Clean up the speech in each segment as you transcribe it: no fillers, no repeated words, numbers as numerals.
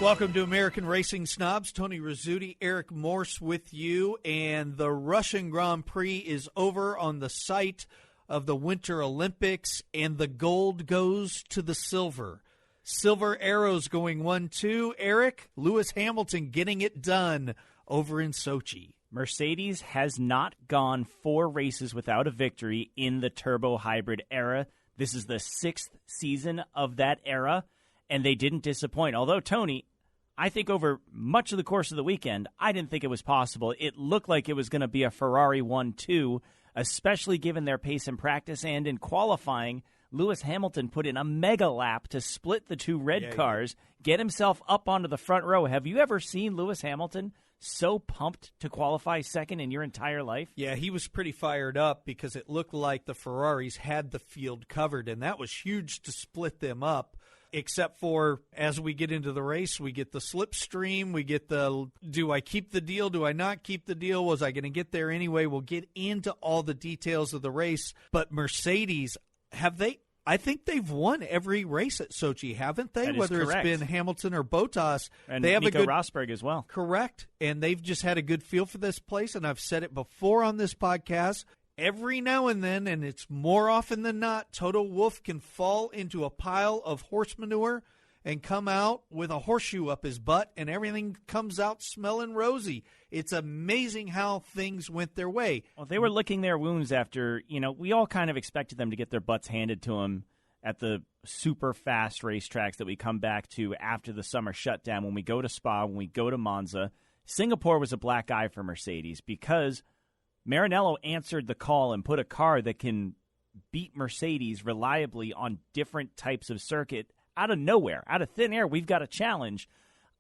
Welcome to American Racing Snobs. Tony Rizzuti, Eric Morse with you. And the Russian Grand Prix is over on the site of the Winter Olympics, and the gold goes to the silver. Silver arrows going 1-2. Eric, Lewis Hamilton getting it done over in Sochi. Mercedes has not gone 4 races without a victory in the turbo hybrid era. This is the 6th season of that era, and they didn't disappoint. Although, Tony, I think over much of the course of the weekend, I didn't think it was possible. It looked like it was going to be a Ferrari 1-2, especially given their pace in practice. And in qualifying, Lewis Hamilton put in a mega lap to split the 2 red cars, get himself up onto the front row. Have you ever seen Lewis Hamilton so pumped to qualify second in your entire life? Yeah, he was pretty fired up because it looked like the Ferraris had the field covered, and that was huge to split them up. Except for as we get into the race, we get the slipstream, we get the, do I keep the deal, do I not keep the deal, was I going to get there anyway? We'll get into all the details of the race. But Mercedes, I think they've won every race at Sochi, haven't they? That is Whether correct. It's been Hamilton or Bottas. And they have Nico a good Rosberg as well. Correct. And they've just had a good feel for this place, and I've said it before on this podcast. Every now and then, and it's more often than not, Toto Wolff can fall into a pile of horse manure and come out with a horseshoe up his butt, and everything comes out smelling rosy. It's amazing how things went their way. Well, they were licking their wounds after, we all kind of expected them to get their butts handed to them at the super fast racetracks that we come back to after the summer shutdown, when we go to Spa, when we go to Monza. Singapore was a black eye for Mercedes because Maranello answered the call and put a car that can beat Mercedes reliably on different types of circuit out of nowhere, out of thin air. We've got a challenge.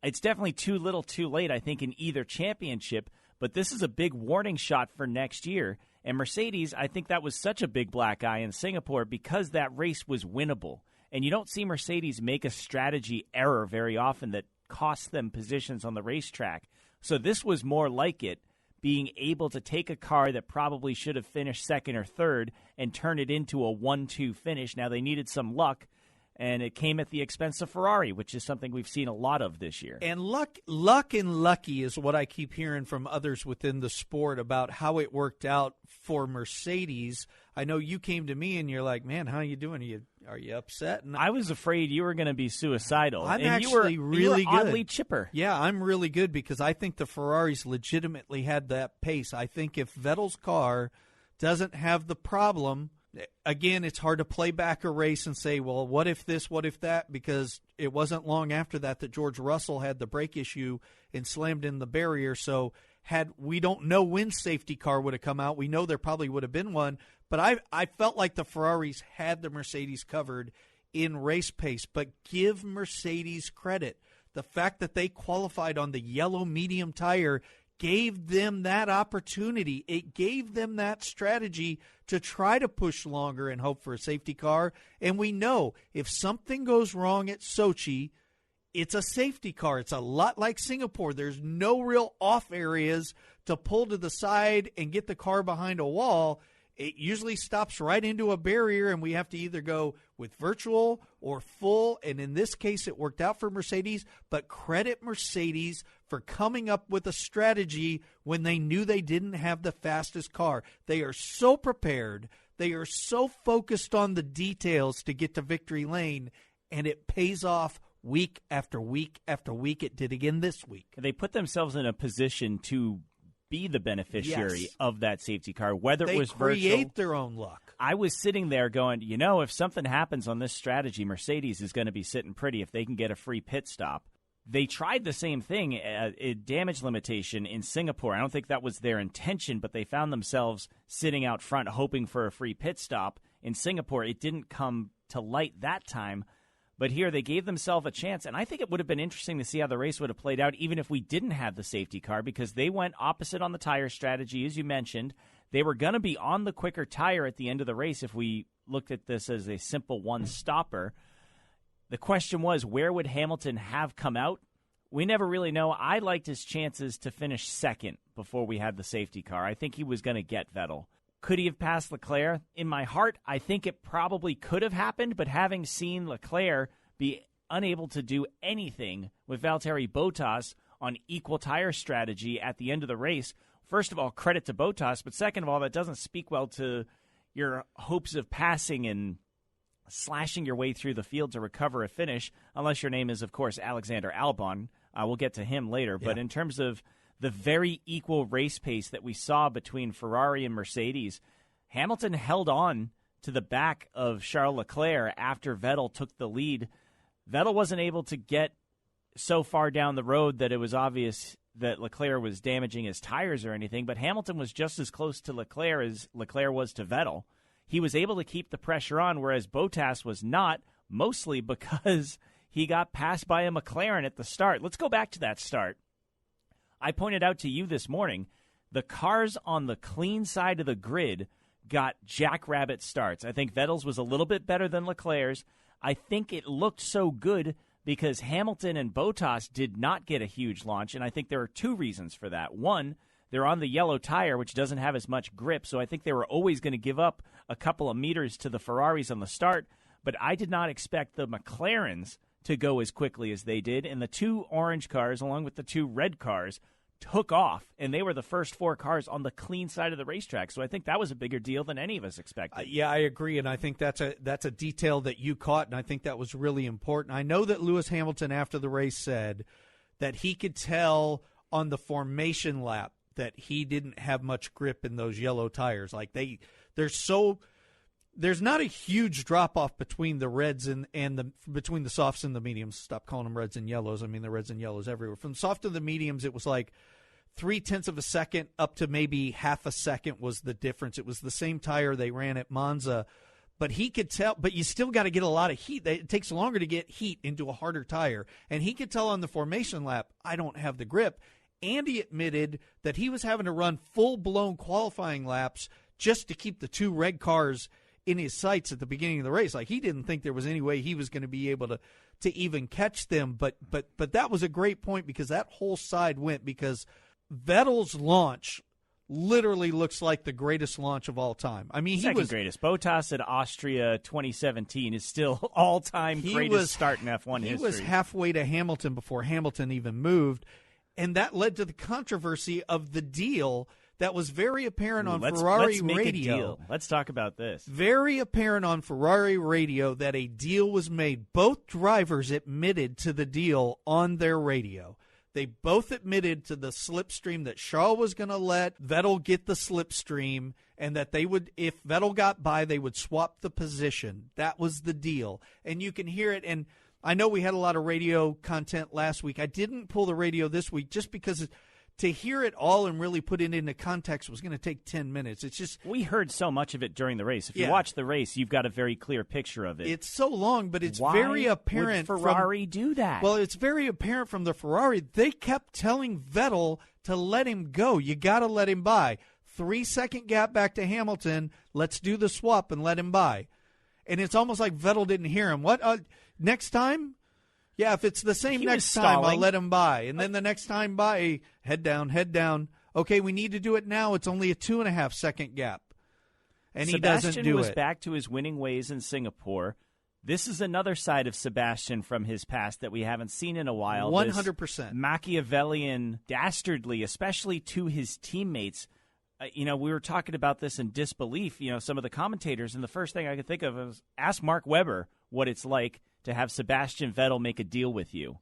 It's definitely too little too late, I think, in either championship, but this is a big warning shot for next year. And Mercedes, I think that was such a big black eye in Singapore because that race was winnable. And you don't see Mercedes make a strategy error very often that costs them positions on the racetrack. So this was more like it, being able to take a car that probably should have finished second or third and turn it into a 1-2 finish. Now, they needed some luck, and it came at the expense of Ferrari, which is something we've seen a lot of this year. And luck and lucky is what I keep hearing from others within the sport about how it worked out for Mercedes. I know you came to me and you're like, man, how are you doing? Are you upset? And I was afraid you were going to be suicidal. I'm and actually really you were good. Oddly chipper. Yeah, I'm really good because I think the Ferraris legitimately had that pace. I think if Vettel's car doesn't have the problem, again, it's hard to play back a race and say, well, what if this, what if that? Because it wasn't long after that George Russell had the brake issue and slammed in the barrier. So we don't know when safety car would have come out. We know there probably would have been one. But I felt like the Ferraris had the Mercedes covered in race pace. But give Mercedes credit. The fact that they qualified on the yellow medium tire gave them that opportunity. It gave them that strategy to try to push longer and hope for a safety car. And we know if something goes wrong at Sochi, it's a safety car. It's a lot like Singapore. There's no real off areas to pull to the side and get the car behind a wall. It usually stops right into a barrier, and we have to either go with virtual or full. And in this case, it worked out for Mercedes. But credit Mercedes for coming up with a strategy when they knew they didn't have the fastest car. They are so prepared. They are so focused on the details to get to victory lane, and it pays off week after week after week. It did again this week. They put themselves in a position to be the beneficiary of that safety car, whether it was virtual. They create their own luck. I was sitting there going, if something happens on this strategy, Mercedes is going to be sitting pretty if they can get a free pit stop. They tried the same thing, a damage limitation in Singapore. I don't think that was their intention, but they found themselves sitting out front hoping for a free pit stop. In Singapore, it didn't come to light that time. But here they gave themselves a chance, and I think it would have been interesting to see how the race would have played out even if we didn't have the safety car, because they went opposite on the tire strategy, as you mentioned. They were going to be on the quicker tire at the end of the race if we looked at this as a simple one-stopper. The question was, where would Hamilton have come out? We never really know. I liked his chances to finish second before we had the safety car. I think he was going to get Vettel. Could he have passed Leclerc? In my heart, I think it probably could have happened, but having seen Leclerc be unable to do anything with Valtteri Bottas on equal tire strategy at the end of the race. First of all, credit to Bottas, but second of all, that doesn't speak well to your hopes of passing and slashing your way through the field to recover a finish, unless your name is, of course, Alexander Albon. We'll get to him later. Yeah. But in terms of the very equal race pace that we saw between Ferrari and Mercedes, Hamilton held on to the back of Charles Leclerc after Vettel took the lead. Vettel wasn't able to get so far down the road that it was obvious that Leclerc was damaging his tires or anything, but Hamilton was just as close to Leclerc as Leclerc was to Vettel. He was able to keep the pressure on, whereas Bottas was not, mostly because he got passed by a McLaren at the start. Let's go back to that start. I pointed out to you this morning, the cars on the clean side of the grid got jackrabbit starts. I think Vettel's was a little bit better than Leclerc's. I think it looked so good because Hamilton and Bottas did not get a huge launch, and I think there are two reasons for that. One, they're on the yellow tire, which doesn't have as much grip, so I think they were always going to give up a couple of meters to the Ferraris on the start, but I did not expect the McLarens to go as quickly as they did, and the two orange cars, along with the two red cars, took off, and they were the first four cars on the clean side of the racetrack. So I think that was a bigger deal than any of us expected. Yeah, I agree, and I think that's a detail that you caught, and I think that was really important. I know that Lewis Hamilton, after the race, said that he could tell on the formation lap that he didn't have much grip in those yellow tires. Like there's not a huge drop off between the reds and between the softs and the mediums. Stop calling them reds and yellows. I mean, the reds and yellows everywhere. From soft to the mediums, it was like 0.3 of a second up to maybe half a second was the difference. It was the same tire they ran at Monza, but he could tell. But you still got to get a lot of heat. It takes longer to get heat into a harder tire, and he could tell on the formation lap, I don't have the grip. And he admitted that he was having to run full-blown qualifying laps just to keep the two red cars in his sights at the beginning of the race. Like, he didn't think there was any way he was going to be able to even catch them. But that was a great point, because that whole side went, because Vettel's launch literally looks like the greatest launch of all time. I mean, Second greatest. Bottas at Austria 2017 is still all-time greatest start in F1 history. He was halfway to Hamilton before Hamilton even moved. And that led to the controversy of the deal that was very apparent on Ferrari radio. Let's make a deal. Let's talk about this. Very apparent on Ferrari radio that a deal was made. Both drivers admitted to the deal on their radio. They both admitted to the slipstream that Charles was going to let Vettel get the slipstream, and that they would, if Vettel got by, they would swap the position. That was the deal. And you can hear it. And I know we had a lot of radio content last week. I didn't pull the radio this week just because to hear it all and really put it into context was going to take 10 minutes. It's just, we heard so much of it during the race. If you watch the race, you've got a very clear picture of it. It's so long, but it's Why very apparent. Would Ferrari do that? Well, it's very apparent from the Ferrari. They kept telling Vettel to let him go. You got to let him by. 3-second gap back to Hamilton. Let's do the swap and let him by. And it's almost like Vettel didn't hear him. What? Next time? Yeah, if it's the same next time, I'll let him by. And then the next time by, head down, head down. Okay, we need to do it now. It's only a 2.5-second gap. And he doesn't do it. Sebastian was back to his winning ways in Singapore. This is another side of Sebastian from his past that we haven't seen in a while. 100%. This Machiavellian, dastardly, especially to his teammates. We were talking about this in disbelief, some of the commentators, and the first thing I could think of was ask Mark Webber what it's like to have Sebastian Vettel make a deal with you.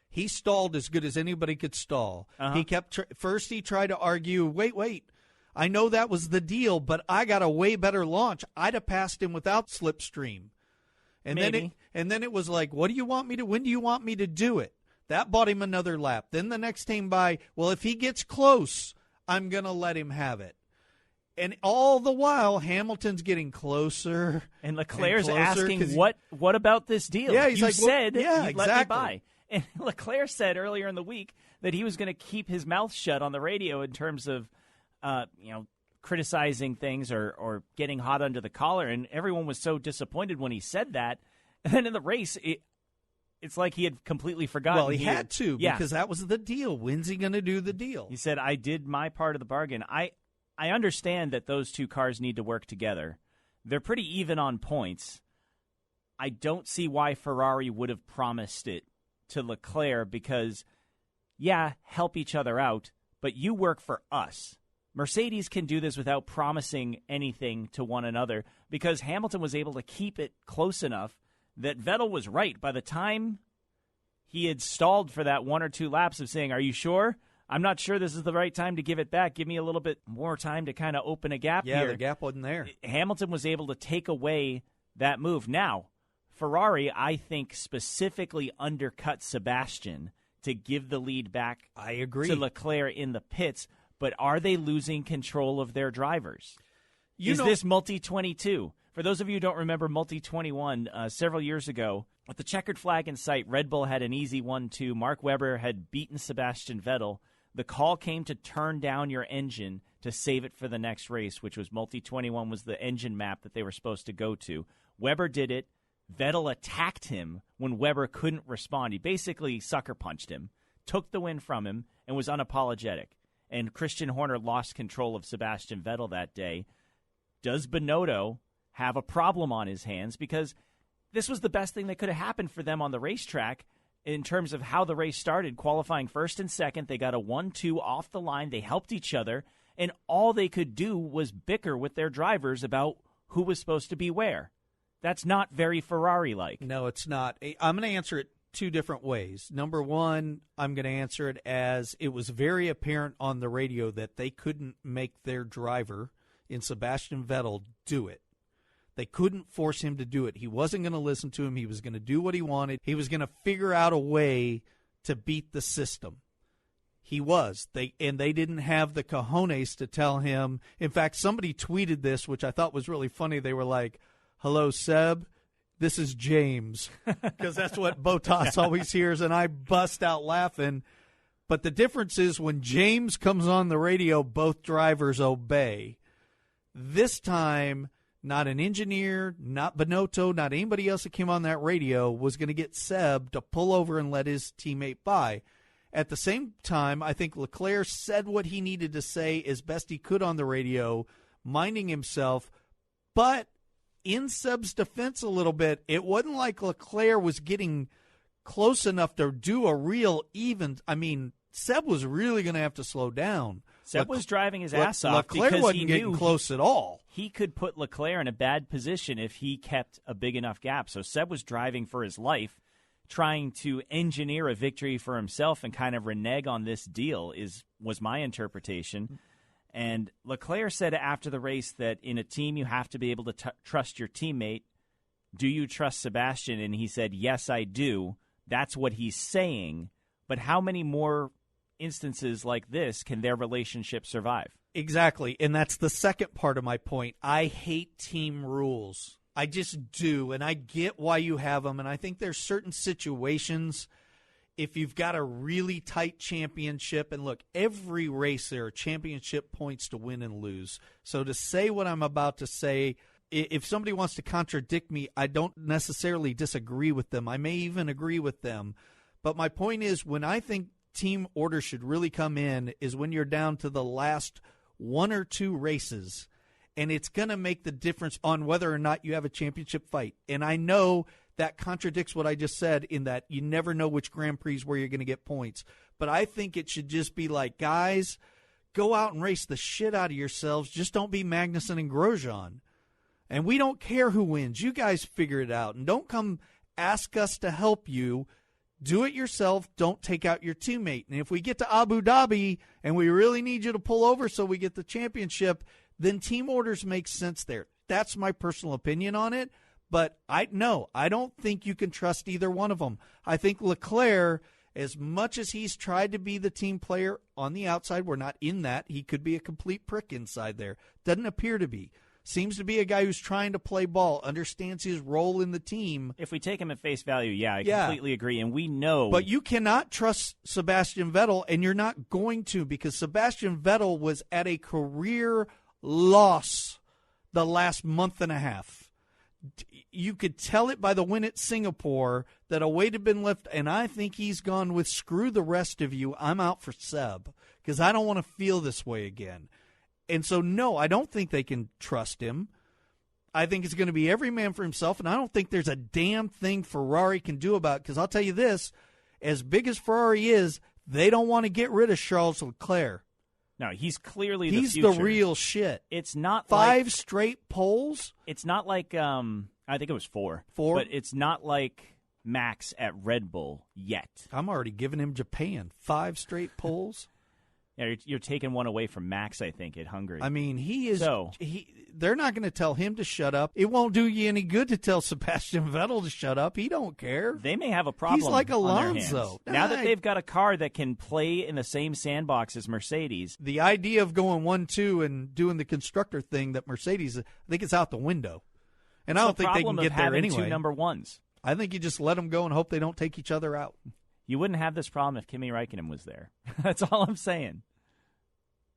He stalled as good as anybody could stall. He kept first he tried to argue, wait, I know that was the deal, but I got a way better launch. I'd have passed him without slipstream. And then it was like, what do you want me to, when do you want me to do it? That bought him another lap. Then the next time by, well, if he gets close, I'm going to let him have it. And all the while, Hamilton's getting closer. And Leclerc's asking, what about this deal? Yeah, he's you like, said well, you'd let me by. And Leclerc said earlier in the week that he was going to keep his mouth shut on the radio in terms of, criticizing things or getting hot under the collar. And everyone was so disappointed when he said that. And then in the race, it's like he had completely forgotten. Well, he had to, because that was the deal. When's he going to do the deal? He said, I did my part of the bargain. I understand that those two cars need to work together. They're pretty even on points. I don't see why Ferrari would have promised it to Leclerc because, yeah, help each other out, but you work for us. Mercedes can do this without promising anything to one another because Hamilton was able to keep it close enough that Vettel was right. By the time he had stalled for that 1 or 2 laps of saying, are you sure? I'm not sure this is the right time to give it back. Give me a little bit more time to kind of open a gap here. Yeah, the gap wasn't there. Hamilton was able to take away that move. Now, Ferrari, I think, specifically undercut Sebastian to give the lead back I agree. to Leclerc in the pits. But are they losing control of their drivers? Is this Multi-22? For those of you who don't remember Multi-21, several years ago, with the checkered flag in sight, Red Bull had an easy 1-2. Mark Webber had beaten Sebastian Vettel. The call came to turn down your engine to save it for the next race, which was Multi-21 was the engine map that they were supposed to go to. Webber did it. Vettel attacked him when Webber couldn't respond. He basically sucker punched him, took the win from him, and was unapologetic. And Christian Horner lost control of Sebastian Vettel that day. Does Binotto have a problem on his hands? Because this was the best thing that could have happened for them on the racetrack in terms of how the race started. Qualifying first and second, they got a 1-2 off the line. They helped each other, and all they could do was bicker with their drivers about who was supposed to be where. That's not very Ferrari-like. No, it's not. I'm going to answer it 2 different ways. Number one, I'm going to answer it as it was very apparent on the radio that they couldn't make their driver in Sebastian Vettel do it. They couldn't force him to do it. He wasn't going to listen to him. He was going to do what he wanted. He was going to figure out a way to beat the system. He was. They didn't have the cojones to tell him. In fact, somebody tweeted this, which I thought was really funny. They were like, "Hello, Seb. This is James," because that's what Bottas always hears, and I bust out laughing. But the difference is when James comes on the radio, both drivers obey. This time, not an engineer, not Binotto, not anybody else that came on that radio was going to get Seb to pull over and let his teammate by. At the same time, I think Leclerc said what he needed to say as best he could on the radio, minding himself, but in Seb's defense a little bit, it wasn't like Leclerc was getting close enough to do a real even. I mean, Seb was really going to have to slow down. Seb was driving his ass off Leclerc because wasn't he getting knew close at all. He could put Leclerc in a bad position if he kept a big enough gap. So Seb was driving for his life, trying to engineer a victory for himself and kind of renege on this deal was my interpretation. And Leclerc said after the race that in a team you have to be able to trust your teammate. Do you trust Sebastian? And he said, yes, I do. That's what he's saying. But how many more instances like this can their relationship survive? Exactly. And that's the second part of my point. I hate team rules. I just do. And I get why you have them. And I think there's certain situations if you've got a really tight championship, and look, every race there are championship points to win and lose. So to say what I'm about to say, if somebody wants to contradict me, I don't necessarily disagree with them. I may even agree with them. But my point is, when I think team order should really come in is when you're down to the last 1 or 2 races, and it's going to make the difference on whether or not you have a championship fight. And I know that contradicts what I just said in that you never know which Grand Prix where you're going to get points. But I think it should just be like, guys, go out and race the shit out of yourselves. Just don't be Magnussen and Grosjean. And we don't care who wins. You guys figure it out. And don't come ask us to help you. Do it yourself. Don't take out your teammate. And if we get to Abu Dhabi and we really need you to pull over so we get the championship, then team orders make sense there. That's my personal opinion on it. But I don't think you can trust either one of them. I think Leclerc, as much as he's tried to be the team player on the outside, we're not in that. He could be a complete prick inside there. Doesn't appear to be. Seems to be a guy who's trying to play ball, understands his role in the team. If we take him at face value, I completely agree. And we know. But you cannot trust Sebastian Vettel, and you're not going to, because Sebastian Vettel was at a career loss the last month and a half. You could tell it by the win at Singapore that a weight had been lifted, and I think he's gone with screw the rest of you. I'm out for Seb because I don't want to feel this way again. And so, no, I don't think they can trust him. I think it's going to be every man for himself, and I don't think there's a damn thing Ferrari can do about it, because I'll tell you this, as big as Ferrari is, they don't want to get rid of Charles Leclerc. No, he's clearly the future. He's the real shit. It's not five straight poles. It's not like I think it was 4. 4? But it's not like Max at Red Bull yet. I'm already giving him Japan. 5 straight poles. Yeah, you're taking one away from Max, I think, at Hungary. I mean, he is. They're not going to tell him to shut up. It won't do you any good to tell Sebastian Vettel to shut up. He don't care. They may have a problem. He's like Alonso. On their hands. Now that they've got a car that can play in the same sandbox as Mercedes. The idea of going 1-2 and doing the constructor thing that Mercedes, I think it's out the window. And I don't think they can get there anyway. 2 number ones. I think you just let them go and hope they don't take each other out. You wouldn't have this problem if Kimi Räikkönen was there. That's all I'm saying.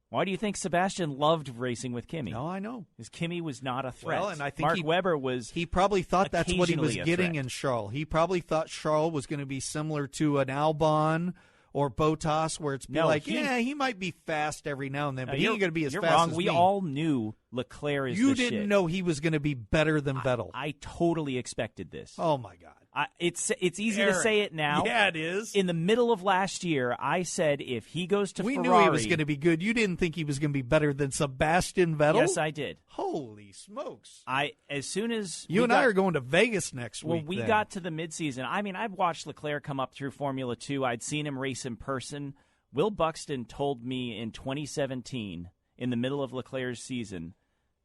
Why do you think Sebastian loved racing with Kimi? No, I know. Because Kimi was not a threat. Well, and I think Mark Webber was. He probably thought that's what he was getting threat. in Charles. He probably thought Charles was going to be similar to an Albon or Bottas, where it's he might be fast every now and then, but he ain't going to be as fast wrong. as we me. all knew Leclerc is You the didn't shit. know he was going to be better than Vettel. I totally expected this. Oh, my God. It's easy to say it now. Yeah, it is. In the middle of last year, I said if he goes to Ferrari, we knew he was going to be good. You didn't think he was going to be better than Sebastian Vettel? Yes, I did. Holy smokes. As soon as you and I are going to Vegas next week. When we got to the midseason, I mean, I've watched Leclerc come up through Formula 2. I'd seen him race in person. Will Buxton told me in 2017, in the middle of Leclerc's season,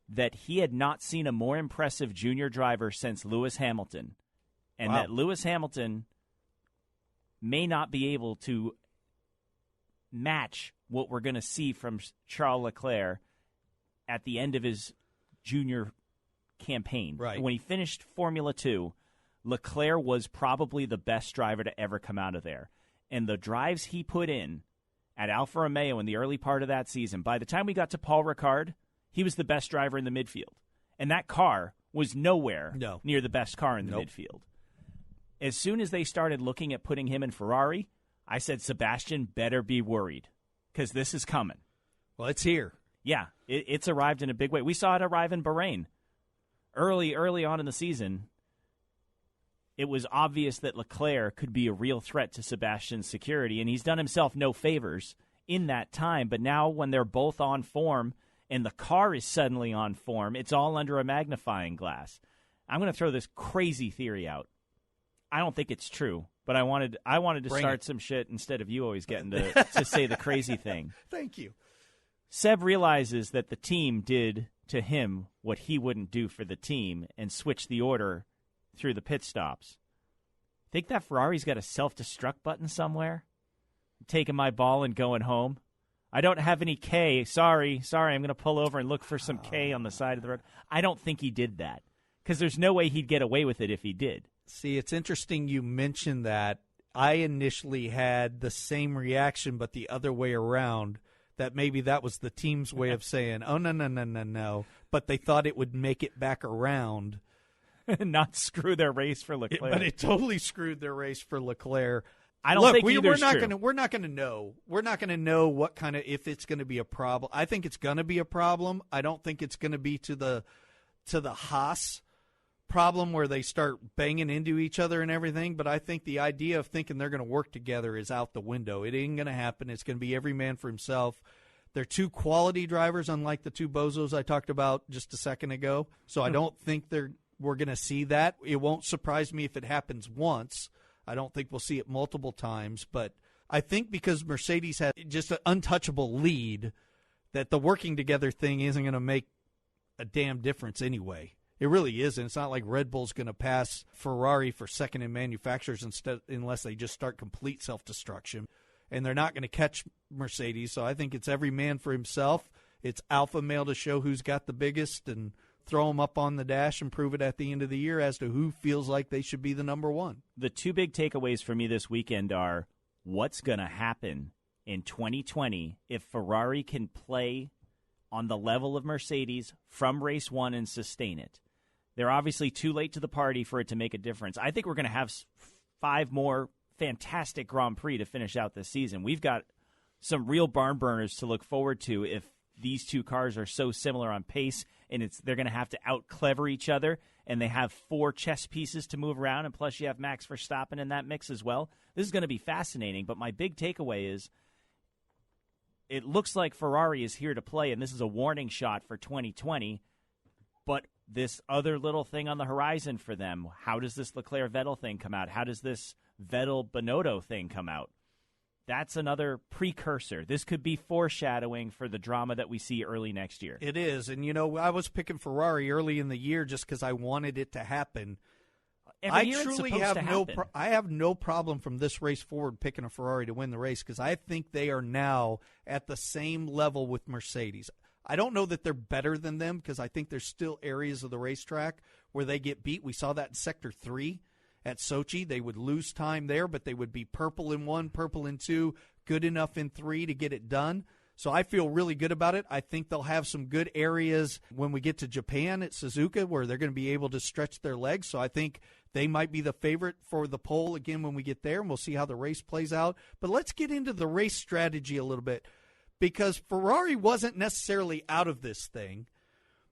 that he had not seen a more impressive junior driver since Lewis Hamilton. And that Lewis Hamilton may not be able to match what we're going to see from Charles Leclerc at the end of his junior campaign. Right. When he finished Formula 2, Leclerc was probably the best driver to ever come out of there. And the drives he put in at Alfa Romeo in the early part of that season, by the time we got to Paul Ricard, he was the best driver in the midfield. And that car was nowhere near the best car in the midfield. As soon as they started looking at putting him in Ferrari, I said, Sebastian better be worried, because this is coming. Well, it's here. Yeah, it's arrived in a big way. We saw it arrive in Bahrain. Early on in the season, it was obvious that Leclerc could be a real threat to Sebastian's security, and he's done himself no favors in that time. But now when they're both on form and the car is suddenly on form, it's all under a magnifying glass. I'm going to throw this crazy theory out. I don't think it's true, but I wanted to start some shit instead of you always getting to say the crazy thing. Thank you. Seb realizes that the team did to him what he wouldn't do for the team and switched the order through the pit stops. Think that Ferrari's got a self-destruct button somewhere? I'm taking my ball and going home. I don't have any K. Sorry, I'm going to pull over and look for some K on the side of the road. I don't think he did that, because there's no way he'd get away with it if he did. See, it's interesting you mentioned that. I initially had the same reaction, but the other way around, that maybe that was the team's way of saying, oh, no. But they thought it would make it back around. Not screw their race for Leclerc. But it totally screwed their race for Leclerc. I don't think we're not going to. We're not going to know. We're not going to know what kind of, if it's going to be a problem. I think it's going to be a problem. I don't think it's going to be to the Haas problem where they start banging into each other and everything. But I think the idea of thinking they're going to work together is out the window. It ain't going to happen. It's going to be every man for himself. They're two quality drivers, unlike the two bozos I talked about just a second ago. So I don't think we're going to see that. It won't surprise me if it happens once. I don't think we'll see it multiple times. But I think because Mercedes has just an untouchable lead, that the working together thing isn't going to make a damn difference anyway. It really isn't. It's not like Red Bull's going to pass Ferrari for second in manufacturers unless they just start complete self-destruction. And they're not going to catch Mercedes. So I think it's every man for himself. It's alpha male to show who's got the biggest and throw them up on the dash and prove it at the end of the year as to who feels like they should be the number one. The two big takeaways for me this weekend are what's going to happen in 2020 if Ferrari can play on the level of Mercedes from race one and sustain it. They're obviously too late to the party for it to make a difference. I think we're going to have 5 more fantastic Grand Prix to finish out this season. We've got some real barn burners to look forward to if these two cars are so similar on pace, and they're going to have to out-clever each other, and they have 4 chess pieces to move around, and plus you have Max Verstappen in that mix as well. This is going to be fascinating, but my big takeaway is it looks like Ferrari is here to play, and this is a warning shot for 2020, but this other little thing on the horizon for them, how does this Leclerc-Vettel thing come out? How does this Vettel-Binotto thing come out? That's another precursor. This could be foreshadowing for the drama that we see early next year. It is, and I was picking Ferrari early in the year just because I wanted it to happen. Every year it's supposed to happen. I have no problem from this race forward picking a Ferrari to win the race because I think they are now at the same level with Mercedes. I don't know that they're better than them because I think there's still areas of the racetrack where they get beat. We saw that in Sector 3 at Sochi. They would lose time there, but they would be purple in 1, purple in 2, good enough in 3 to get it done. So I feel really good about it. I think they'll have some good areas when we get to Japan at Suzuka where they're going to be able to stretch their legs. So I think they might be the favorite for the pole again when we get there, and we'll see how the race plays out. But let's get into the race strategy a little bit because Ferrari wasn't necessarily out of this thing.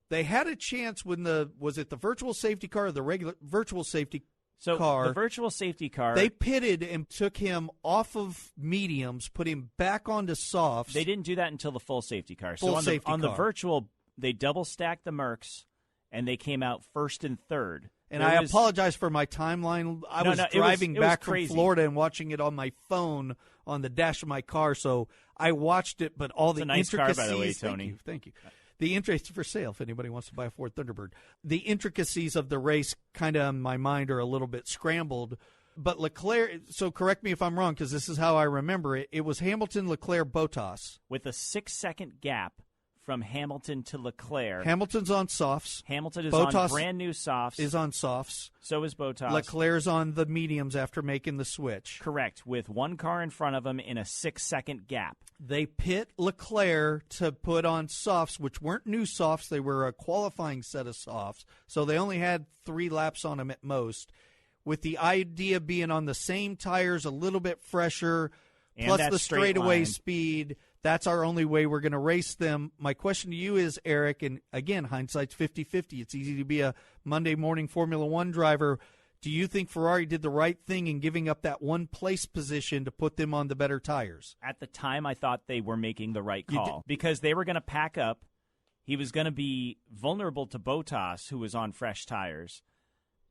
They had a chance when was it the virtual safety car or the regular virtual safety car? The virtual safety car. They pitted and took him off of mediums, put him back onto softs. They didn't do that until the full safety car. On the virtual, they double stacked the Mercs, and they came out first and third. And I apologize for my timeline. I was driving back from Florida and watching it on my phone on the dash of my car, so I watched it, but all the intricacies. Car, by the way, Tony. Thank you. The interest for sale if anybody wants to buy a Ford Thunderbird. The intricacies of the race kind of in my mind are a little bit scrambled. But Leclerc, so correct me if I'm wrong because this is how I remember it. It was Hamilton, Leclerc, Bottas. With a 6-second gap from Hamilton to Leclerc. Hamilton's on softs. Hamilton is Bottas on brand new softs. Is on softs. So is Bottas. Leclerc's on the mediums after making the switch. Correct, with one car in front of him in a 6-second gap. They pit Leclerc to put on softs, which weren't new softs. They were a qualifying set of softs. So they only had 3 laps on him at most, with the idea being on the same tires, a little bit fresher, and plus the straightaway line. Speed. That's our only way we're going to race them. My question to you is, Eric, and again, hindsight's 50-50. It's easy to be a Monday morning Formula One driver. Do you think Ferrari did the right thing in giving up that one place position to put them on the better tires? At the time, I thought they were making the right call because they were going to pack up. He was going to be vulnerable to Bottas, who was on fresh tires,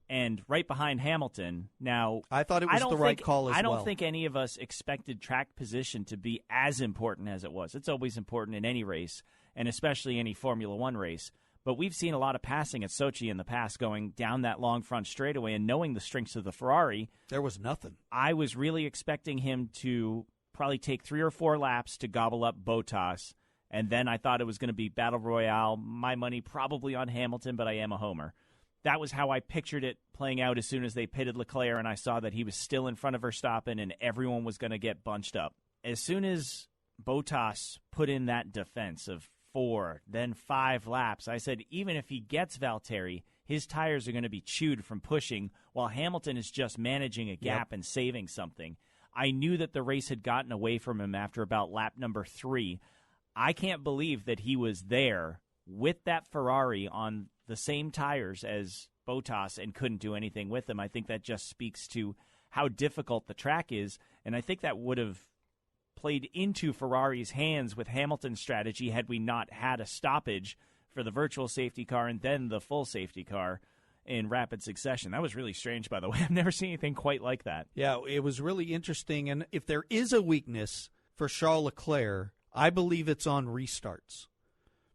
and right behind Hamilton. Now, I thought it was the right call as well. I don't think any of us expected track position to be as important as it was. It's always important in any race, and especially any Formula One race. But we've seen a lot of passing at Sochi in the past going down that long front straightaway, and knowing the strengths of the Ferrari. There was nothing. I was really expecting him to probably take 3 or 4 laps to gobble up Bottas, and then I thought it was going to be Battle Royale. My money probably on Hamilton, but I am a homer. That was how I pictured it playing out as soon as they pitted Leclerc, and I saw that he was still in front of Verstappen, and everyone was going to get bunched up. As soon as Bottas put in that defense of 4, then 5 laps, I said even if he gets Valtteri, his tires are going to be chewed from pushing while Hamilton is just managing a gap and saving something. I knew that the race had gotten away from him after about lap number 3. I can't believe that he was there with that Ferrari on the same tires as Bottas and couldn't do anything with him. I think that just speaks to how difficult the track is, and I think that would have played into Ferrari's hands with Hamilton's strategy had we not had a stoppage for the virtual safety car and then the full safety car in rapid succession. That was really strange, by the way. I've never seen anything quite like that. Yeah, it was really interesting, and if there is a weakness for Charles Leclerc, I believe it's on restarts.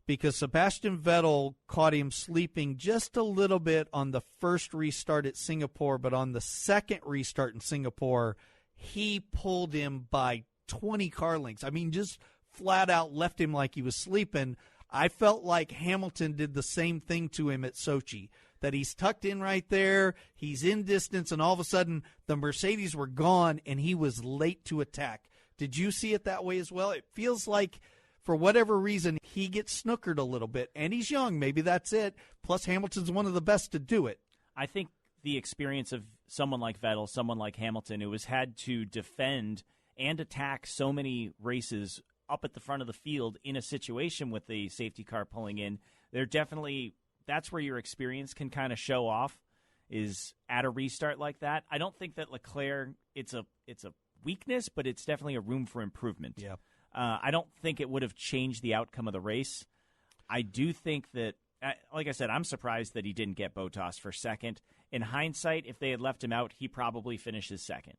Because Sebastian Vettel caught him sleeping just a little bit on the first restart at Singapore, but on the second restart in Singapore, he pulled him by 20 car lengths. I mean, just flat out left him like he was sleeping. I felt like Hamilton did the same thing to him at Sochi, that he's tucked in right there, he's in distance, and all of a sudden the Mercedes were gone and he was late to attack. Did you see it that way as well? It feels like for whatever reason, he gets snookered a little bit, and he's young. Maybe that's it. Plus, Hamilton's one of the best to do it. I think the experience of someone like Vettel, someone like Hamilton, who has had to defend and attack so many races up at the front of the field in a situation with the safety car pulling in, that's where your experience can kind of show off, is at a restart like that. I don't think that Leclerc, it's a weakness, but it's definitely a room for improvement. Yeah. I don't think it would have changed the outcome of the race. I do think that, like I said, I'm surprised that he didn't get Bottas for second. In hindsight, if they had left him out, he probably finishes second.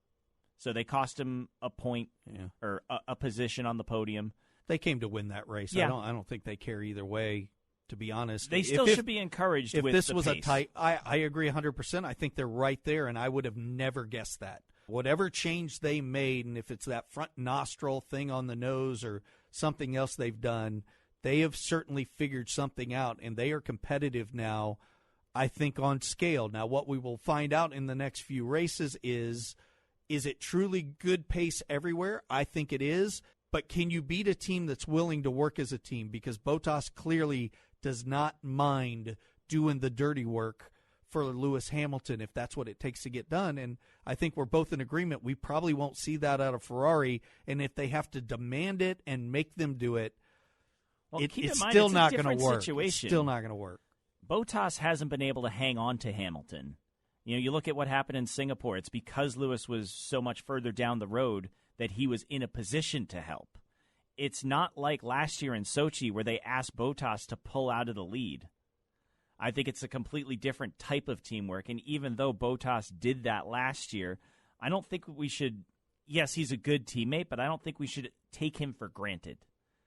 So they cost him a point or a position on the podium. They came to win that race. Yeah. I don't think they care either way, to be honest. They still should be encouraged with this the was pace. a tight, I agree 100%. I think they're right there, and I would have never guessed that. Whatever change they made, and if it's that front nostril thing on the nose or something else they've done, they have certainly figured something out, and they are competitive now, I think, on scale. Now, what we will find out in the next few races is it truly good pace everywhere? I think it is. But can you beat a team that's willing to work as a team? Because Bottas clearly does not mind doing the dirty work for Lewis Hamilton if that's what it takes to get done. And I think we're both in agreement. We probably won't see that out of Ferrari. And if they have to demand it and make them do it, it's still not going to work. It's still not going to work. Bottas hasn't been able to hang on to Hamilton. You look at what happened in Singapore. It's because Lewis was so much further down the road that he was in a position to help. It's not like last year in Sochi where they asked Bottas to pull out of the lead. I think it's a completely different type of teamwork, and even though Bottas did that last year, I don't think we should – yes, he's a good teammate, but I don't think we should take him for granted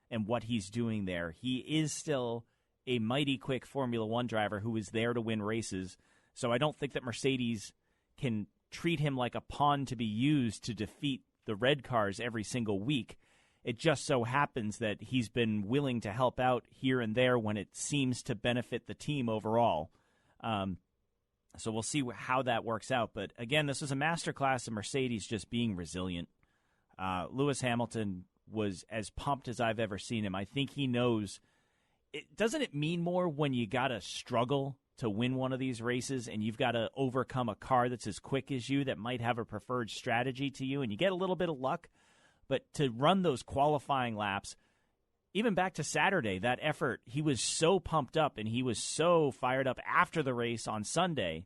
and what he's doing there. He is still a mighty quick Formula One driver who is there to win races, so I don't think that Mercedes can treat him like a pawn to be used to defeat the red cars every single week. It just so happens that he's been willing to help out here and there when it seems to benefit the team overall. So we'll see how that works out. But again, this is a masterclass of Mercedes just being resilient. Lewis Hamilton was as pumped as I've ever seen him. I think he knows. Doesn't it mean more when you got to struggle to win one of these races and you've got to overcome a car that's as quick as you that might have a preferred strategy to you and you get a little bit of luck? But to run those qualifying laps, even back to Saturday, that effort, he was so pumped up and he was so fired up after the race on Sunday.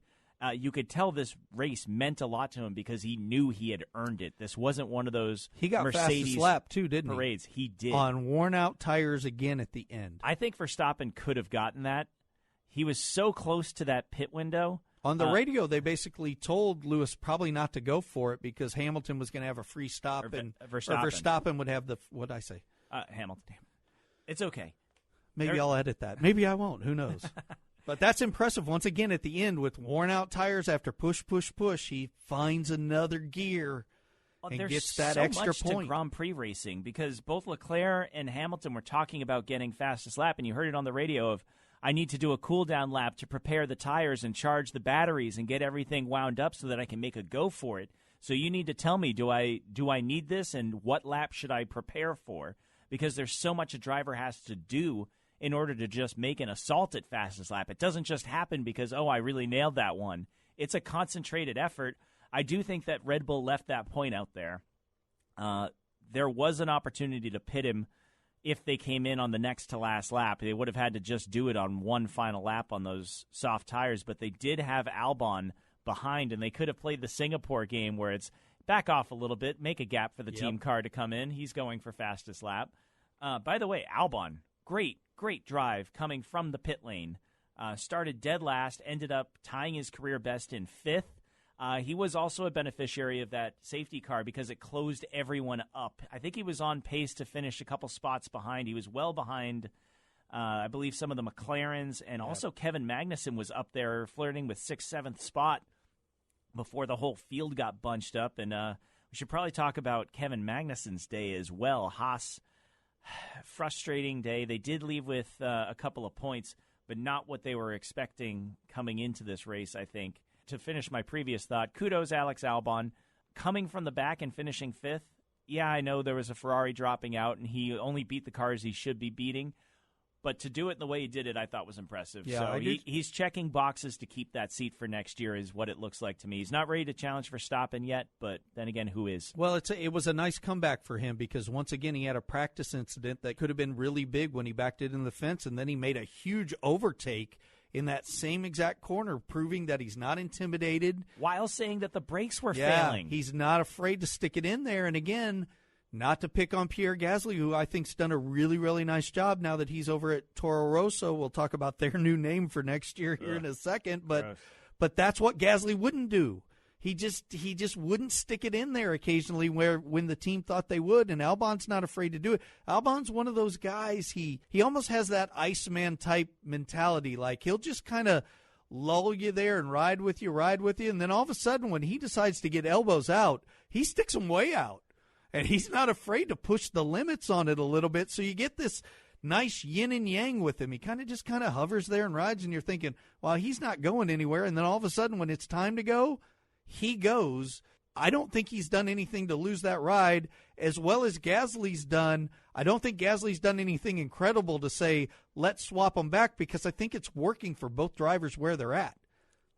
You could tell this race meant a lot to him because he knew he had earned it. This wasn't one of those he got Mercedes fastest lap too, didn't he? Parades. He did. On worn-out tires again at the end. I think Verstappen could have gotten that. He was so close to that pit window. On the radio, they basically told Lewis probably not to go for it because Hamilton was going to have a free stop, and Verstappen would have the what did I say? Hamilton. It's okay. Maybe I'll edit that. Maybe I won't. Who knows? But that's impressive. Once again, at the end, with worn-out tires, after push, he finds another gear and gets that extra point. There's so much to Grand Prix racing because both Leclerc and Hamilton were talking about getting fastest lap, and you heard it on the radio of, I need to do a cool-down lap to prepare the tires and charge the batteries and get everything wound up so that I can make a go for it. So you need to tell me, do I need this, and what lap should I prepare for? Because there's so much a driver has to do in order to just make an assault at fastest lap. It doesn't just happen because, I really nailed that one. It's a concentrated effort. I do think that Red Bull left that point out there. There was an opportunity to pit him if they came in on the next to last lap. They would have had to just do it on one final lap on those soft tires, but they did have Albon behind, and they could have played the Singapore game where it's back off a little bit, make a gap for the team car to come in. He's going for fastest lap. By the way, Albon, great drive coming from the pit lane. Started dead last, ended up tying his career best in fifth. He was also a beneficiary of that safety car because it closed everyone up. I think he was on pace to finish a couple spots behind. He was well behind, I believe, some of the McLarens, and also Kevin Magnussen was up there flirting with 6th, 7th spot before the whole field got bunched up. And we should probably talk about Kevin Magnussen's day as well. Haas, frustrating day. They did leave with a couple of points, but not what they were expecting coming into this race, I think. To finish my previous thought, kudos Alex Albon. Coming from the back and finishing fifth, yeah, I know there was a Ferrari dropping out, and he only beat the cars he should be beating, But to do it the way he did it, I thought was impressive. Yeah, so he's checking boxes to keep that seat for next year is what it looks like to me. He's not ready to challenge for Verstappen yet, but then again, who is? Well, it was a nice comeback for him because, once again, he had a practice incident that could have been really big when he backed it in the fence, and then he made a huge overtake in that same exact corner, proving that he's not intimidated. While saying that the brakes were failing. He's not afraid to stick it in there. And again, not to pick on Pierre Gasly, who I think's done a really, really nice job now that he's over at Toro Rosso. We'll talk about their new name for next year here in a second. But that's what Gasly wouldn't do. He just wouldn't stick it in there occasionally when the team thought they would, and Albon's not afraid to do it. Albon's one of those guys, he almost has that Iceman type mentality. Like, he'll just kind of lull you there and ride with you, and then all of a sudden when he decides to get elbows out, he sticks them way out. And he's not afraid to push the limits on it a little bit, so you get this nice yin and yang with him. He kind of hovers there and rides, and you're thinking, well, he's not going anywhere. And then all of a sudden when it's time to go, he goes. I don't think he's done anything to lose that ride as well as Gasly's done. I don't think Gasly's done anything incredible to say, let's swap them back, because I think it's working for both drivers where they're at.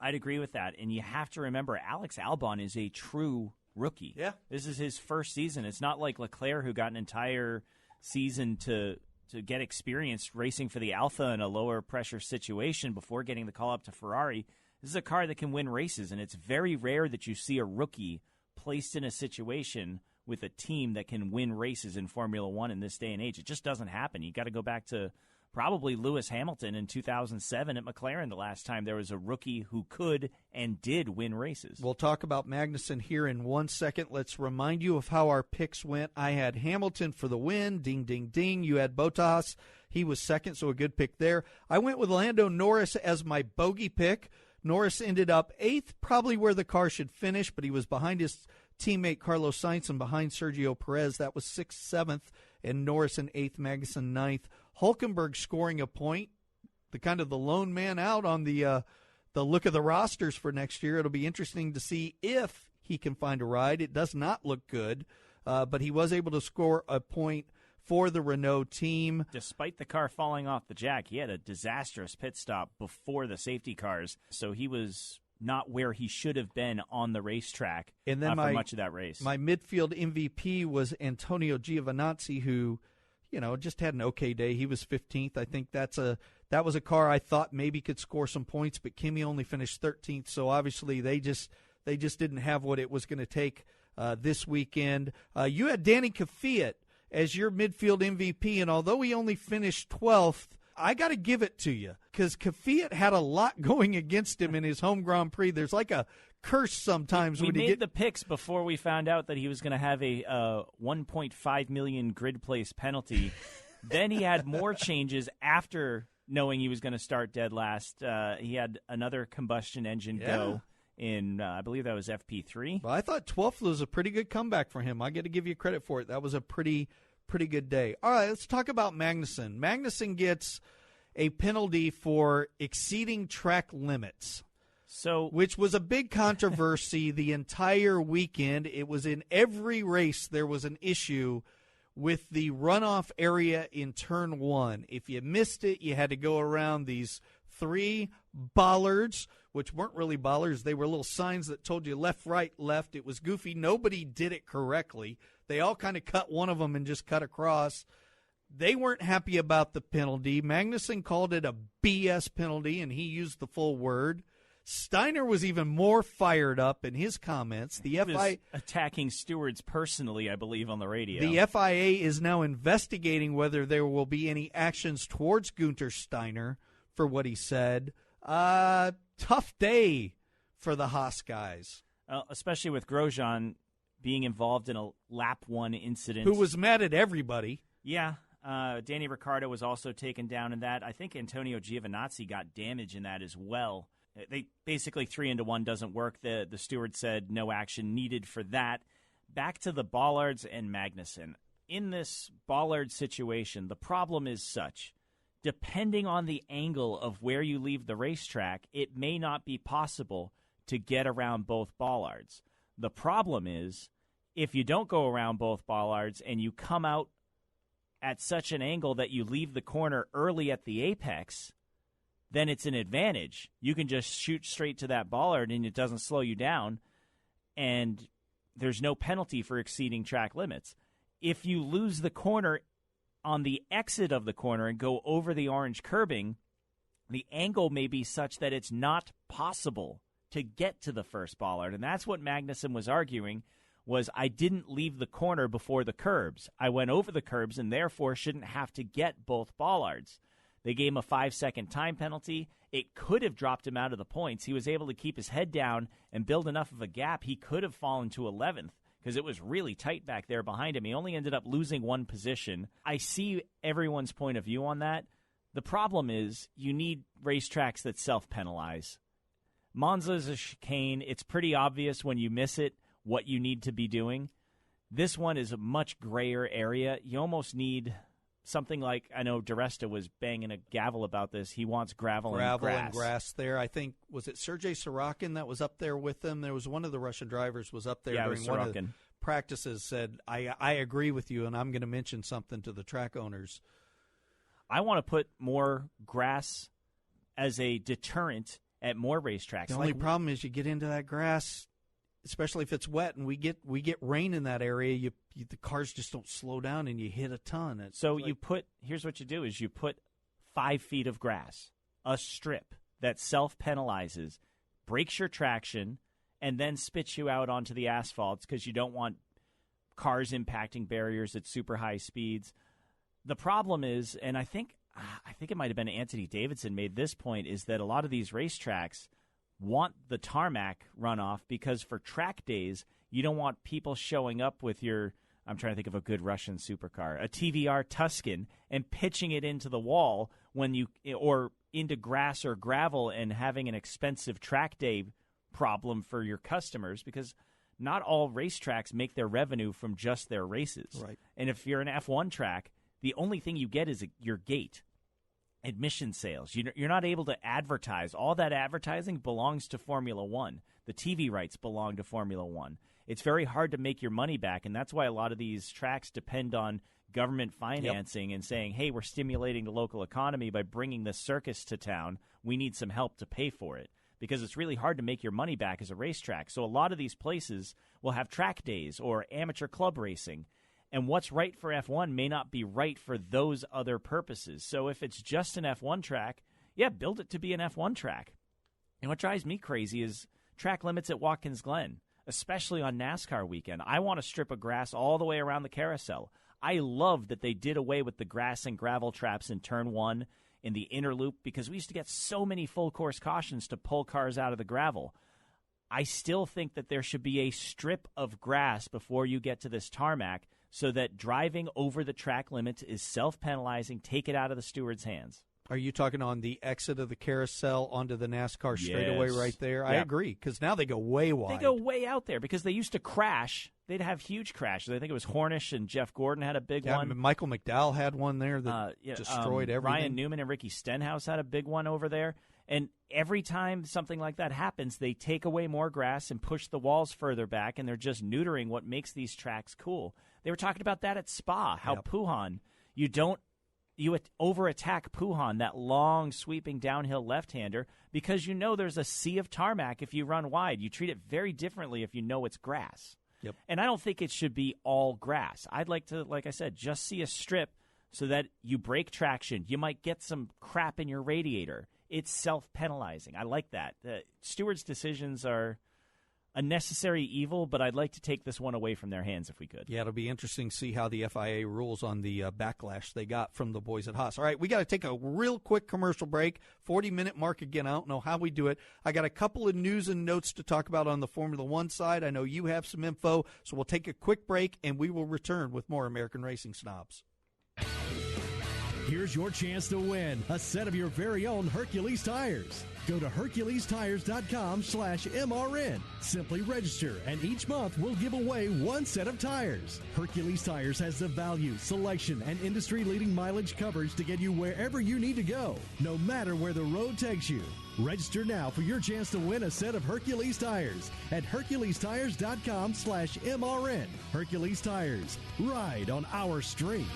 I'd agree with that. And you have to remember, Alex Albon is a true rookie. Yeah. This is his first season. It's not like Leclerc, who got an entire season to get experience racing for the Alpha in a lower pressure situation before getting the call up to Ferrari. This is a car that can win races, and it's very rare that you see a rookie placed in a situation with a team that can win races in Formula One in this day and age. It just doesn't happen. You got to go back to probably Lewis Hamilton in 2007 at McLaren, the last time there was a rookie who could and did win races. We'll talk about Magnussen here in 1 second. Let's remind you of how our picks went. I had Hamilton for the win. Ding, ding, ding. You had Bottas. He was second, so a good pick there. I went with Lando Norris as my bogey pick. Norris ended up 8th, probably where the car should finish, but he was behind his teammate Carlos Sainz and behind Sergio Perez. That was 6th, 7th, and Norris in 8th, Magnussen 9th. Hulkenberg scoring a point, the lone man out on the look of the rosters for next year. It'll be interesting to see if he can find a ride. It does not look good, but he was able to score a point for the Renault team. Despite the car falling off the jack, he had a disastrous pit stop before the safety cars, so he was not where he should have been on the racetrack for much of that race. My midfield MVP was Antonio Giovinazzi, who just had an okay day. He was 15th. I think that was a car I thought maybe could score some points, but Kimi only finished 13th, so obviously they just didn't have what it was going to take this weekend. You had Danny Kvyat as your midfield MVP, and although he only finished 12th, I got to give it to you because Kvyat had a lot going against him in his home Grand Prix. There's like a curse sometimes we when you made the picks before we found out that he was going to have a $1.5 million grid place penalty. Then he had more changes after knowing he was going to start dead last. He had another combustion engine go in, I believe that was FP3. Well, I thought 12th was a pretty good comeback for him. I got to give you credit for it. That was a pretty good day. All right, let's talk about Magnussen. Magnussen gets a penalty for exceeding track limits, which was a big controversy the entire weekend. It was in every race there was an issue with the runoff area in turn 1. If you missed it, you had to go around these 3 bollards, which weren't really bollards. They were little signs that told you left, right, left. It was goofy. Nobody did it correctly. They all kind of cut one of them and just cut across. They weren't happy about the penalty. Magnussen called it a BS penalty, and he used the full word. Steiner was even more fired up in his comments. He was attacking stewards personally, I believe, on the radio. The FIA is now investigating whether there will be any actions towards Günther Steiner for what he said. Tough day for the Haas guys. Especially with Grosjean being involved in a lap 1 incident. Who was mad at everybody. Yeah. Danny Ricciardo was also taken down in that. I think Antonio Giovinazzi got damage in that as well. They basically 3-1 doesn't work. The steward said no action needed for that. Back to the bollards and Magnussen. In this bollard situation, the problem is such. Depending on the angle of where you leave the racetrack, it may not be possible to get around both bollards. The problem is, if you don't go around both bollards and you come out at such an angle that you leave the corner early at the apex, then it's an advantage. You can just shoot straight to that bollard and it doesn't slow you down, and there's no penalty for exceeding track limits. If you lose the corner on the exit of the corner and go over the orange curbing, the angle may be such that it's not possible to get to the first bollard. And that's what Magnussen was arguing, was I didn't leave the corner before the curbs. I went over the curbs and therefore shouldn't have to get both bollards. They gave him a 5-second time penalty. It could have dropped him out of the points. He was able to keep his head down and build enough of a gap. He could have fallen to 11th because it was really tight back there behind him. He only ended up losing one position. I see everyone's point of view on that. The problem is you need racetracks that self-penalize. Monza is a chicane. It's pretty obvious when you miss it what you need to be doing. This one is a much grayer area. You almost need something like, I know DeResta was banging a gavel about this. He wants gravel and grass there. I think, was it Sergei Sorokin that was up there with them? There was one of the Russian drivers was up there during one of the practices, said, I agree with you, and I'm going to mention something to the track owners. I want to put more grass as a deterrent at more racetracks. The only problem is you get into that grass, especially if it's wet, and we get rain in that area. The cars just don't slow down, and you hit a ton. Here's what you do: is you put 5 feet of grass, a strip that self-penalizes, breaks your traction, and then spits you out onto the asphalts because you don't want cars impacting barriers at super high speeds. The problem is, and I think it might have been Anthony Davidson made this point, is that a lot of these racetracks want the tarmac runoff because for track days, you don't want people showing up with your, I'm trying to think of a good Russian supercar, a TVR Tuscan, and pitching it into the wall or into grass or gravel and having an expensive track day problem for your customers, because not all racetracks make their revenue from just their races. Right. And if you're an F1 track, the only thing you get is your gate. Admission sales. You're not able to advertise. All that advertising belongs to Formula One. The TV rights belong to Formula One. It's very hard to make your money back, and that's why a lot of these tracks depend on government financing and saying, hey, we're stimulating the local economy by bringing the circus to town. We need some help to pay for it, because it's really hard to make your money back as a racetrack. So a lot of these places will have track days or amateur club racing. And what's right for F1 may not be right for those other purposes. So if it's just an F1 track, build it to be an F1 track. And what drives me crazy is track limits at Watkins Glen, especially on NASCAR weekend. I want a strip of grass all the way around the carousel. I love that they did away with the grass and gravel traps in Turn 1 in the inner loop, because we used to get so many full-course cautions to pull cars out of the gravel. I still think that there should be a strip of grass before you get to this tarmac, so that driving over the track limits is self-penalizing. Take it out of the steward's hands. Are you talking on the exit of the carousel onto the NASCAR straightaway right there? Yep. I agree, because now they go way wide. They go way out there because they used to crash. They'd have huge crashes. I think it was Hornish and Jeff Gordon had a big one. Michael McDowell had one there that destroyed everything. Ryan Newman and Ricky Stenhouse had a big one over there. And every time something like that happens, they take away more grass and push the walls further back, and they're just neutering what makes these tracks cool. They were talking about that at Spa, how Puhan, you over-attack Puhan, that long, sweeping downhill left-hander, because you know there's a sea of tarmac if you run wide. You treat it very differently if you know it's grass. Yep. And I don't think it should be all grass. I'd like to, like I said, just see a strip so that you break traction. You might get some crap in your radiator. It's self-penalizing. I like that. Stewards' decisions are a necessary evil, but I'd like to take this one away from their hands if we could. Yeah, it'll be interesting to see how the FIA rules on the backlash they got from the boys at Haas. All right, we got to take a real quick commercial break. 40-minute mark again. I don't know how we do it. I got a couple of news and notes to talk about on the Formula One side. I know you have some info, so we'll take a quick break, and we will return with more American Racing Snobs. Here's your chance to win a set of your very own Hercules tires. Go to HerculesTires.com/MRN. Simply register, and each month we'll give away one set of tires. Hercules Tires has the value, selection, and industry-leading mileage coverage to get you wherever you need to go, no matter where the road takes you. Register now for your chance to win a set of Hercules tires at HerculesTires.com/MRN. Hercules Tires. Ride on our street.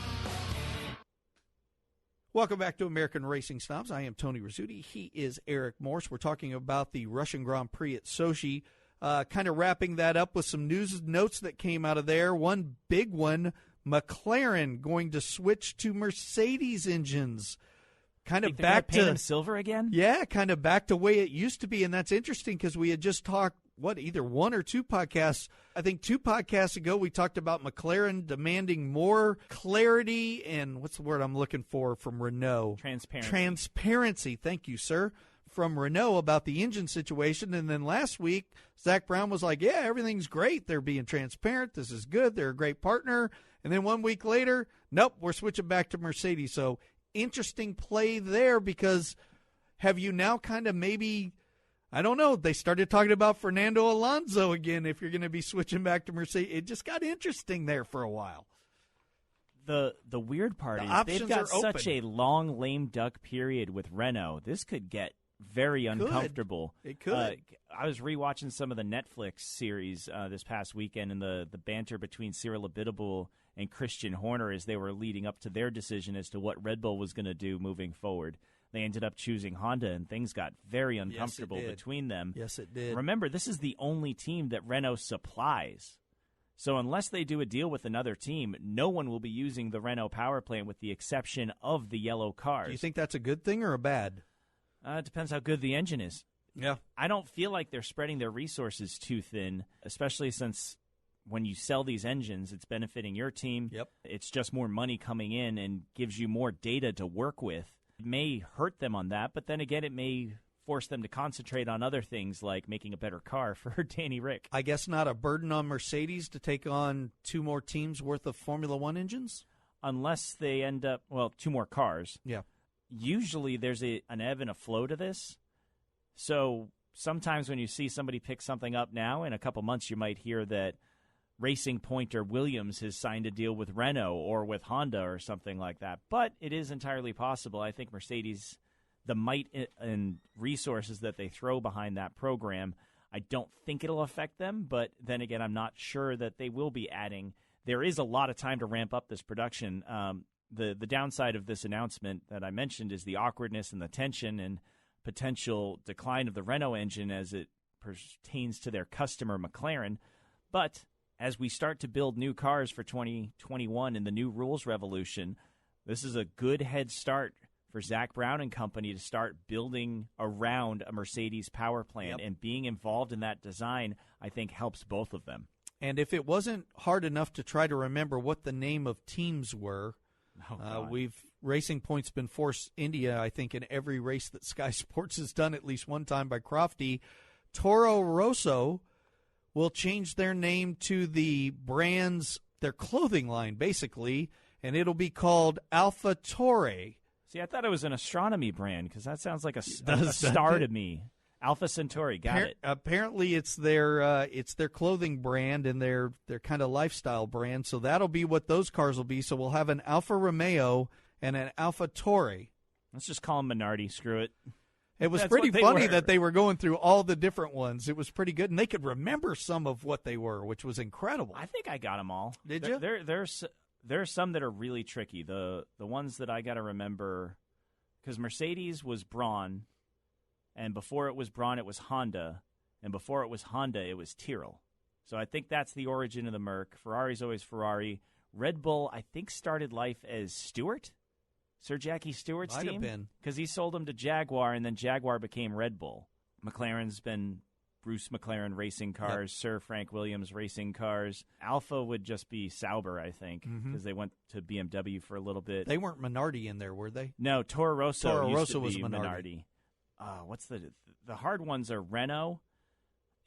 Welcome back to American Racing Snobs. I am Tony Rizzuti. He is Eric Morse. We're talking about the Russian Grand Prix at Sochi. Kind of wrapping that up with some news notes that came out of there. One big one, McLaren going to switch to Mercedes engines. Kind of back to them silver again? Yeah, kind of back to the way it used to be. And that's interesting because we had just talked, either one or two podcasts. I think 2 podcasts ago, we talked about McLaren demanding more clarity and what's the word I'm looking for from Renault? Transparency. Thank you, sir. From Renault about the engine situation. And then last week, Zach Brown was like, yeah, everything's great. They're being transparent. This is good. They're a great partner. And then 1 week later, nope, we're switching back to Mercedes. So interesting play there because have you now kind of maybe, I don't know, they started talking about Fernando Alonso again if you're going to be switching back to Mercedes. It just got interesting there for a while. The weird part is they've got such a long lame duck period with Renault. This could get very uncomfortable. It could. I was rewatching some of the Netflix series this past weekend, and the banter between Cyril Abiteboul and Christian Horner as they were leading up to their decision as to what Red Bull was going to do moving forward. They ended up choosing Honda, and things got very uncomfortable between them. Yes, it did. Remember, this is the only team that Renault supplies. So unless they do a deal with another team, no one will be using the Renault power plant with the exception of the yellow cars. Do you think that's a good thing or a bad? It depends how good the engine is. Yeah. I don't feel like they're spreading their resources too thin, especially since when you sell these engines, it's benefiting your team. Yep. It's just more money coming in and gives you more data to work with. It may hurt them on that, but then again, it may force them to concentrate on other things like making a better car for Danny Rick. I guess not a burden on Mercedes to take on 2 more teams worth of Formula One engines? Unless they end up, 2 more cars. Yeah. Usually there's an ebb and a flow to this. So sometimes when you see somebody pick something up now, in a couple months you might hear that Racing Point or Williams has signed a deal with Renault or with Honda or something like that. But it is entirely possible. I think Mercedes, the might and resources that they throw behind that program, I don't think it'll affect them. But then again, I'm not sure that they will be adding. There is a lot of time to ramp up this production. The downside of this announcement that I mentioned is the awkwardness and the tension and potential decline of the Renault engine as it pertains to their customer McLaren. But as we start to build new cars for 2021 in the new rules revolution, this is a good head start for Zach Brown and company to start building around a Mercedes power plant. Yep. And being involved in that design, I think, helps both of them. And if it wasn't hard enough to try to remember what the name of teams were, Racing Point's been Force India, I think, in every race that Sky Sports has done at least one time by Crofty. Toro Rosso will change their name to the brand's, their clothing line, basically, and it'll be called Alpha Tauri. See, I thought it was an astronomy brand because that sounds like a star to me. Alpha Centauri, got it. Apparently, it's their clothing brand and their kind of lifestyle brand. So that'll be what those cars will be. So we'll have an Alfa Romeo and an Alpha Tauri. Let's just call them Minardi. Screw it. It was pretty funny that they were going through all the different ones. It was pretty good, and they could remember some of what they were, which was incredible. I think I got them all. Did you? There's some that are really tricky. The ones that I got to remember, because Mercedes was Braun. And before it was Braun, it was Honda. And before it was Honda, it was Tyrrell. So I think that's the origin of the Merc. Ferrari's always Ferrari. Red Bull, I think, started life as Stewart, Sir Jackie Stewart's team. Might have been. Because he sold them to Jaguar, and then Jaguar became Red Bull. McLaren's been Bruce McLaren racing cars, Sir Frank Williams racing cars. Alpha would just be Sauber, I think, because they went to BMW for a little bit. They weren't Minardi in there, were they? No, Toro Rosso used to was be Minardi. What's the hard ones are Renault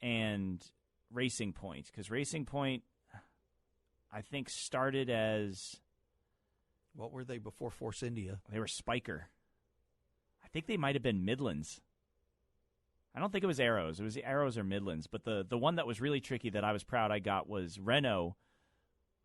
and Racing Point, because Racing Point, I think, started as... What were they before Force India? They were Spiker. I think they might have been Midlands. I don't think it was Arrows. It was Arrows or Midlands. But the one that was really tricky that I was proud I got was Renault,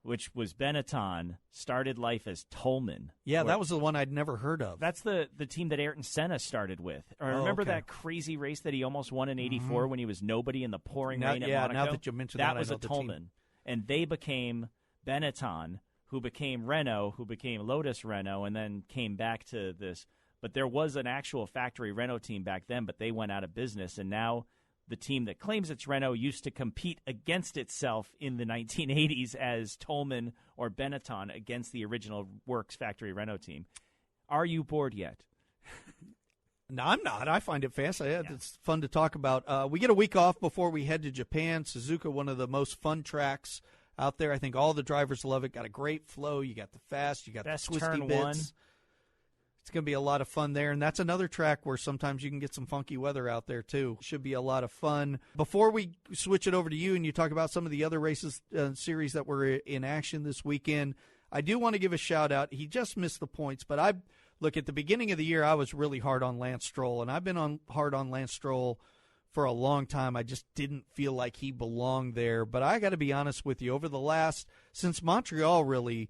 which was Benetton, started life as Tolman. Yeah, that was the one I'd never heard of. That's the team that Ayrton Senna started with. Remember that crazy race that he almost won in '84 when he was nobody in the pouring rain at Monaco? Now that you mentioned that was a Tolman. And they became Benetton, who became Renault, who became Lotus Renault, and then came back to this. But there was an actual factory Renault team back then, but they went out of business, and now the team that claims it's Renault used to compete against itself in the 1980s as Tolman or Benetton against the original Works factory Renault team. Are you bored yet? No, I'm not. I find it fascinating. Yeah. It's fun to talk about. We get a week off before we head to Japan. Suzuka, one of the most fun tracks out there. I think all the drivers love it. Got a great flow. You got the fast. You got best the twisty turn bits. One. It's going to be a lot of fun there, and that's another track where sometimes you can get some funky weather out there, too. Should be a lot of fun. Before we switch it over to you and you talk about some of the other races series that were in action this weekend, I do want to give a shout-out. He just missed the points, but look, at the beginning of the year, I was really hard on Lance Stroll, and I've been hard on Lance Stroll for a long time. I just didn't feel like he belonged there. But I got to be honest with you, since Montreal really,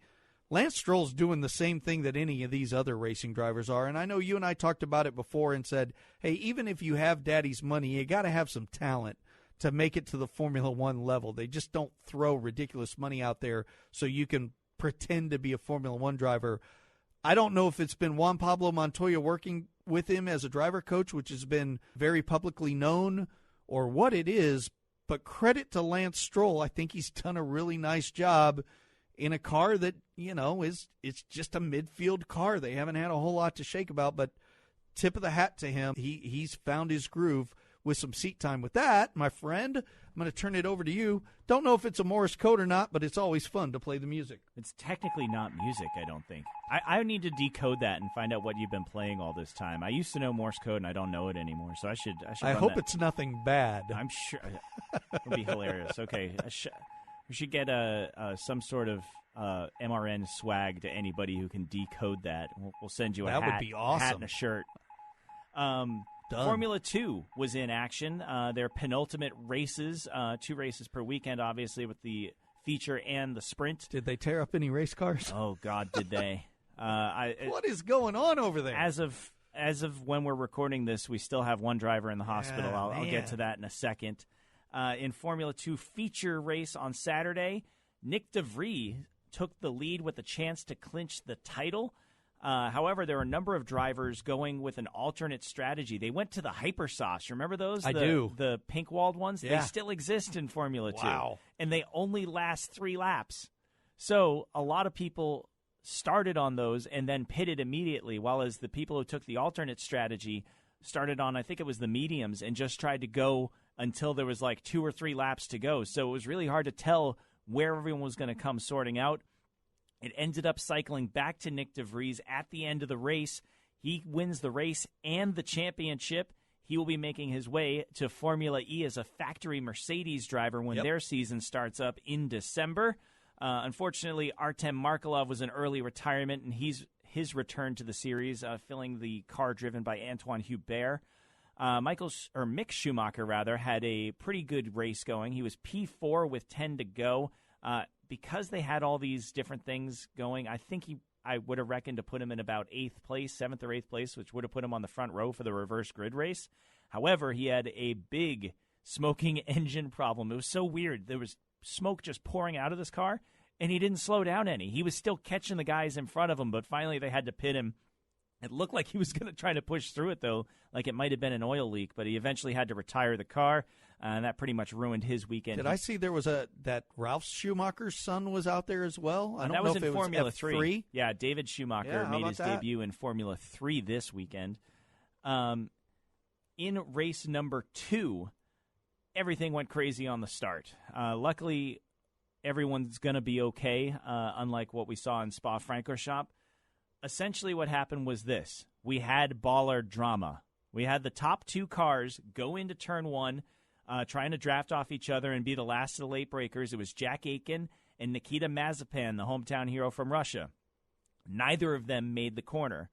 Lance Stroll's doing the same thing that any of these other racing drivers are. And I know you and I talked about it before and said, hey, even if you have daddy's money, you got to have some talent to make it to the Formula One level. They just don't throw ridiculous money out there so you can pretend to be a Formula One driver. I don't know if it's been Juan Pablo Montoya working with him as a driver coach, which has been very publicly known, or what it is, but credit to Lance Stroll. I think he's done a really nice job in a car that, it's just a midfield car. They haven't had a whole lot to shake about, but tip of the hat to him. He's found his groove with some seat time. With that, my friend, I'm going to turn it over to you. Don't know if it's a Morse code or not, but it's always fun to play the music. It's technically not music, I don't think. I need to decode that and find out what you've been playing all this time. I used to know Morse code, and I don't know it anymore, so I should I hope it's nothing bad. I'm sure. It would be hilarious. Okay, we should get some sort of MRN swag to anybody who can decode that. We'll send you a hat. That would be awesome. Hat and a shirt. Formula 2 was in action. Their penultimate races, 2 races per weekend, obviously, with the feature and the sprint. Did they tear up any race cars? Oh, God, did they? What is going on over there? As of when we're recording this, we still have one driver in the hospital. I'll get to that in a second. In Formula 2 feature race on Saturday, Nick De Vries took the lead with a chance to clinch the title. However, there were a number of drivers going with an alternate strategy. They went to the hypersauce. Remember those? I do. The pink-walled ones? Yeah. They still exist in Formula 2. Wow. And they only last 3 laps. So a lot of people started on those and then pitted immediately, while as the people who took the alternate strategy started on, I think it was the mediums, and just tried to go until there was like 2 or 3 laps to go. So it was really hard to tell where everyone was going to come sorting out. It ended up cycling back to Nick De Vries at the end of the race. He wins the race and the championship. He will be making his way to Formula E as a factory Mercedes driver when their season starts up in December. Unfortunately, Artem Markelov was an early retirement, and his return to the series, filling the car driven by Antoine Hubert. Mick Schumacher, had a pretty good race going. He was P4 with 10 to go. Because they had all these different things going, I would have reckoned to put him in about 8th place, 7th or 8th place, which would have put him on the front row for the reverse grid race. However, he had a big smoking engine problem. It was so weird. There was smoke just pouring out of this car, and he didn't slow down any. He was still catching the guys in front of him, but finally they had to pit him. It looked like he was going to try to push through it, though, like it might have been an oil leak, but he eventually had to retire the car, and that pretty much ruined his weekend. Did I see there was that Ralph Schumacher's son was out there as well? I don't that know was if in it Formula was 3. Yeah, David Schumacher made his debut in Formula 3 this weekend. In race number 2, everything went crazy on the start. Luckily, everyone's going to be okay, unlike what we saw in Spa-Francorchamps. Essentially what happened was this. We had baller drama. We had the top 2 cars go into turn 1, trying to draft off each other and be the last of the late breakers. It was Jack Aitken and Nikita Mazepin, the hometown hero from Russia. Neither of them made the corner.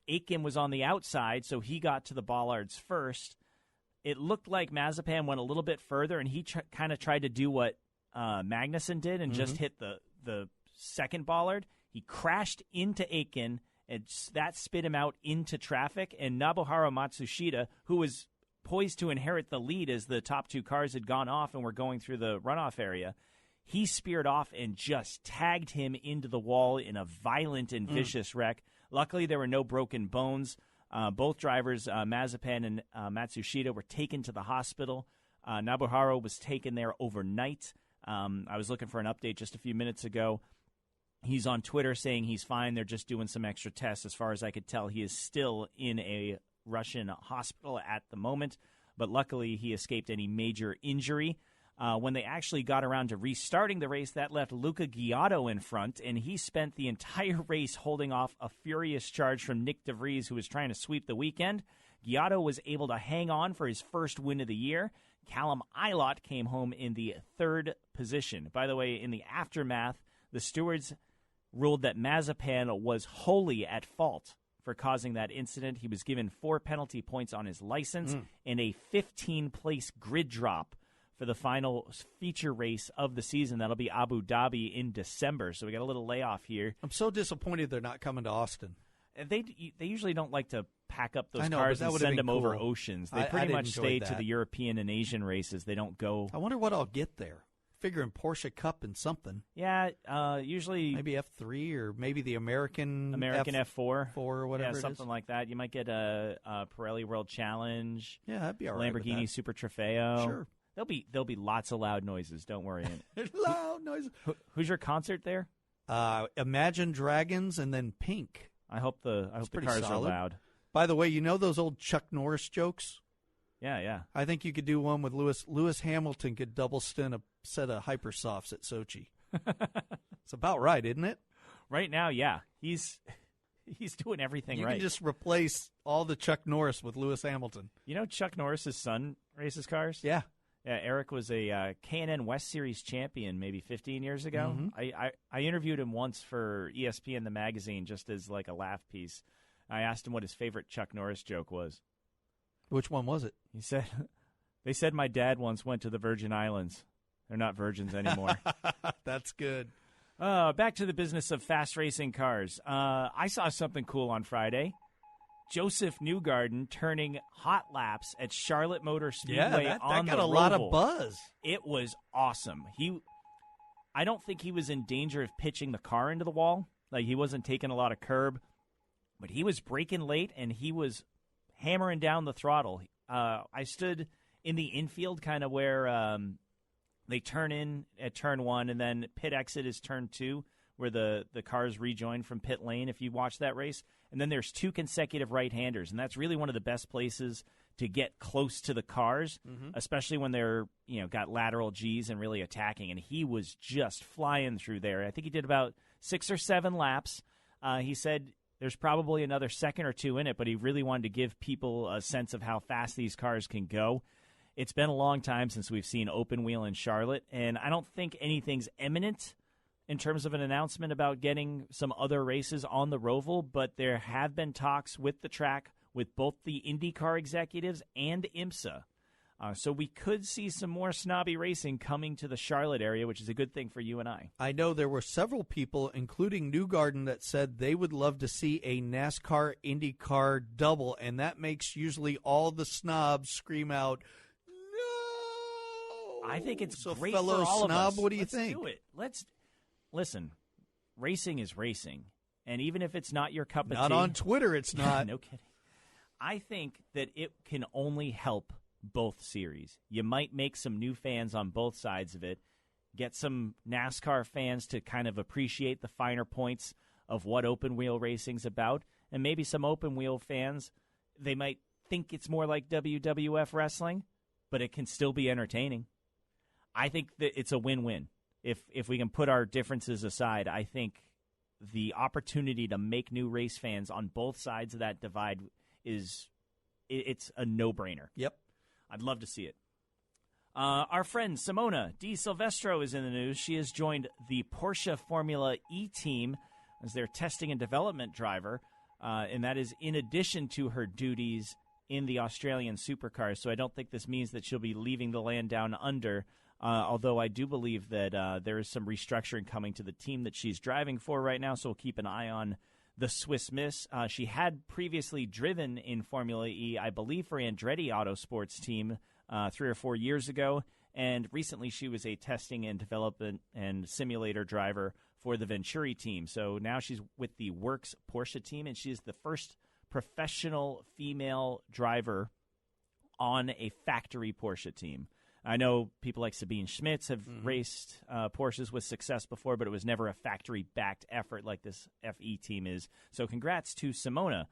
Aitken was on the outside, so he got to the bollards first. It looked like Mazepin went a little bit further, and he kind of tried to do what Magnussen did and just hit the second bollard. He crashed into Aitken, and that spit him out into traffic. And Nobuharu Matsushita, who was poised to inherit the lead as the top 2 cars had gone off and were going through the runoff area, He speared off and just tagged him into the wall in a violent and vicious wreck. Luckily, there were no broken bones. Both drivers, Mazepan and Matsushita, were taken to the hospital. Nobuharu was taken there overnight. I was looking for an update just a few minutes ago. He's on Twitter saying he's fine. They're just doing some extra tests. As far as I could tell, he is still in a Russian hospital at the moment, but luckily he escaped any major injury. When they actually got around to restarting the race, that left Luca Ghiotto in front, and he spent the entire race holding off a furious charge from Nick de Vries, who was trying to sweep the weekend. Ghiotto was able to hang on for his first win of the year. Callum Ilott came home in the third position. By the way, in the aftermath, the stewards ruled that Mazepan was wholly at fault for causing that incident. He was given 4 penalty points on his license and a 15-place grid drop for the final feature race of the season. That'll be Abu Dhabi in December, so we got a little layoff here. I'm so disappointed they're not coming to Austin. They usually don't like to pack up those cars and send them over oceans. They pretty much stay to the European and Asian races. They don't go. I wonder what I'll get there. Figuring Porsche Cup and something. Yeah, usually maybe F3 or maybe the American F4 or whatever. Yeah, something like that. You might get a Pirelli World Challenge. Yeah, that'd be all right. Lamborghini Super Trofeo. Sure. There'll be lots of loud noises. Don't worry. Loud noises. Who's your concert there? Imagine Dragons and then Pink. I hope the cars are loud. By the way, you know those old Chuck Norris jokes? Yeah. I think you could do one with Lewis Hamilton could double stint a set of hypersofts at Sochi. It's about right, isn't it? Right now, yeah. He's doing everything right. You can just replace all the Chuck Norris with Lewis Hamilton. You know Chuck Norris's son races cars? Yeah. Yeah, Eric was a K&N West Series champion maybe 15 years ago. Mm-hmm. I interviewed him once for ESPN the magazine just as like a laugh piece. I asked him what his favorite Chuck Norris joke was. Which one was it? He said, "They said my dad once went to the Virgin Islands. They're not virgins anymore." That's good. Back to the business of fast racing cars. I saw something cool on Friday. Joseph Newgarden turning hot laps at Charlotte Motor Speedway on the that got a lot of buzz. It was awesome. I don't think he was in danger of pitching the car into the wall. Like, he wasn't taking a lot of curb, but he was braking late and he was hammering down the throttle. I stood in the infield, kind of where they turn in at turn 1, and then pit exit is turn 2, where the cars rejoin from pit lane, if you watch that race. And then there's 2 consecutive right-handers, and that's really one of the best places to get close to the cars, especially when they're, got lateral Gs and really attacking. And he was just flying through there. I think he did about 6 or 7 laps. He said there's probably another second or 2 in it, but he really wanted to give people a sense of how fast these cars can go. It's been a long time since we've seen open wheel in Charlotte, and I don't think anything's imminent in terms of an announcement about getting some other races on the Roval, but there have been talks with the track with both the IndyCar executives and IMSA. So we could see some more snobby racing coming to the Charlotte area, which is a good thing for you and I. I know there were several people, including Newgarden, that said they would love to see a NASCAR IndyCar double, and that makes usually all the snobs scream out, "No!" I think it's so great fellow for all snob, of us. what do you think? Let's do it. Listen, racing is racing, and even if it's not your cup of tea. Not on Twitter, it's not. No kidding. I think that it can only help both series. You might make some new fans on both sides of it, get some NASCAR fans to kind of appreciate the finer points of what open wheel racing's about, and maybe some open wheel fans, they might think it's more like WWF wrestling, but it can still be entertaining. I think that it's a win-win. If we can put our differences aside, I think the opportunity to make new race fans on both sides of that divide it's a no-brainer. Yep. I'd love to see it. Our friend Simona Di Silvestro is in the news. She has joined the Porsche Formula E team as their testing and development driver, and that is in addition to her duties in the Australian supercars. So I don't think this means that she'll be leaving the land down under, although I do believe that there is some restructuring coming to the team that she's driving for right now, so we'll keep an eye on the Swiss Miss. She had previously driven in Formula E, I believe, for Andretti Autosports team 3 or 4 years ago, And recently she was a testing and development and simulator driver for the Venturi team. So now she's with the Works Porsche team, and she is the first professional female driver on a factory Porsche team. I know people like Sabine Schmitz have raced Porsches with success before, but it was never a factory-backed effort like this FE team is. So congrats to Simona,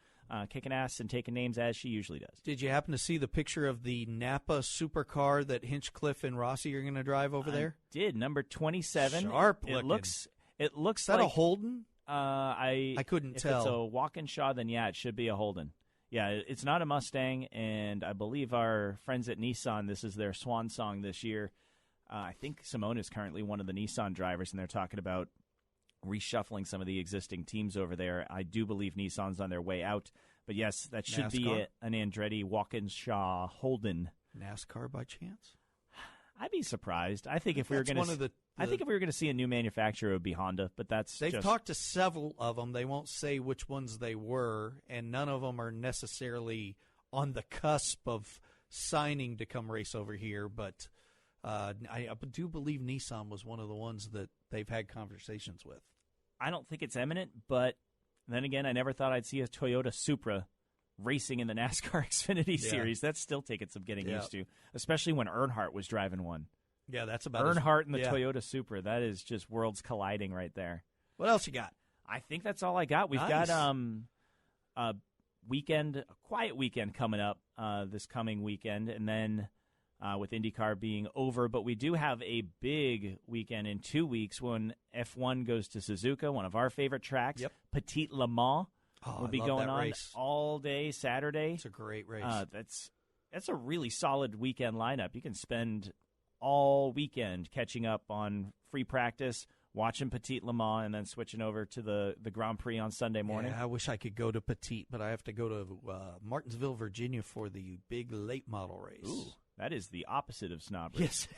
kicking ass and taking names as she usually does. Did you happen to see the picture of the Napa supercar that Hinchcliffe and Rossi are going to drive over there? Did, number 27. Sharp looking. It looks Is that like a Holden? I couldn't tell. If it's a Walkinshaw, then yeah, it should be a Holden. Yeah, it's not a Mustang, and I believe our friends at Nissan, this is their swan song this year. I think Simone is currently one of the Nissan drivers, and they're talking about reshuffling some of the existing teams over there. I do believe Nissan's on their way out. But yes, that should be an Andretti Walkinshaw Holden. NASCAR by chance? I'd be surprised. I think if we were going to I think if we were going to see a new manufacturer, it would be Honda, but they've talked to several of them. They won't say which ones they were, and none of them are necessarily on the cusp of signing to come race over here. But I do believe Nissan was one of the ones that they've had conversations with. I don't think it's imminent, but then again, I never thought I'd see a Toyota Supra racing in the NASCAR Xfinity Series. That's still taking some getting used to, especially when Earnhardt was driving one. Yeah, that's about Earnhart and the Toyota Supra. That is just worlds colliding right there. What else you got? I think that's all I got. We've got a quiet weekend coming up this coming weekend, and then with IndyCar being over. But we do have a big weekend in 2 weeks when F1 goes to Suzuka, one of our favorite tracks. Yep. Petit Le Mans will be going on race all day Saturday. It's a great race. That's a really solid weekend lineup. You can spend all weekend catching up on free practice, watching Petit Le Mans, and then switching over to the Grand Prix on Sunday morning. Yeah, I wish I could go to Petit, but I have to go to Martinsville, Virginia for the big late model race. Ooh, that is the opposite of snobbery. Yes.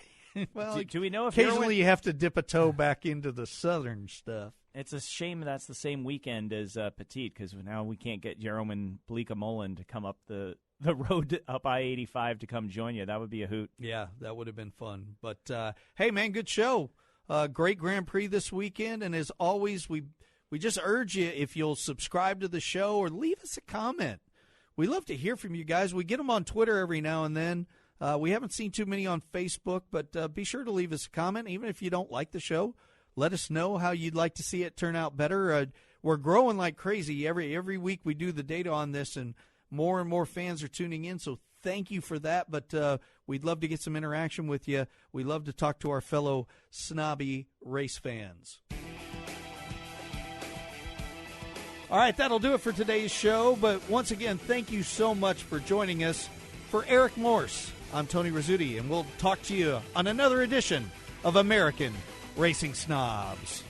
Well, do we know if occasionally you have to dip a toe back into the southern stuff. It's a shame that's the same weekend as Petit, because now we can't get Jerome and Blika Mullen to come up the road up I-85 to come join you. That would be a hoot. Yeah, that would have been fun. But, hey, man, good show. Great Grand Prix this weekend. And as always, we just urge you, if you'll subscribe to the show or leave us a comment. We love to hear from you guys. We get them on Twitter every now and then. We haven't seen too many on Facebook, but be sure to leave us a comment. Even if you don't like the show, let us know how you'd like to see it turn out better. We're growing like crazy. Every week we do the data on this, and more fans are tuning in, so thank you for that. But we'd love to get some interaction with you. We love to talk to our fellow snobby race fans. All right, that'll do it for today's show. But once again, thank you so much for joining us. For Eric Morse, I'm Tony Rizzuti, and we'll talk to you on another edition of American Racing Snobs.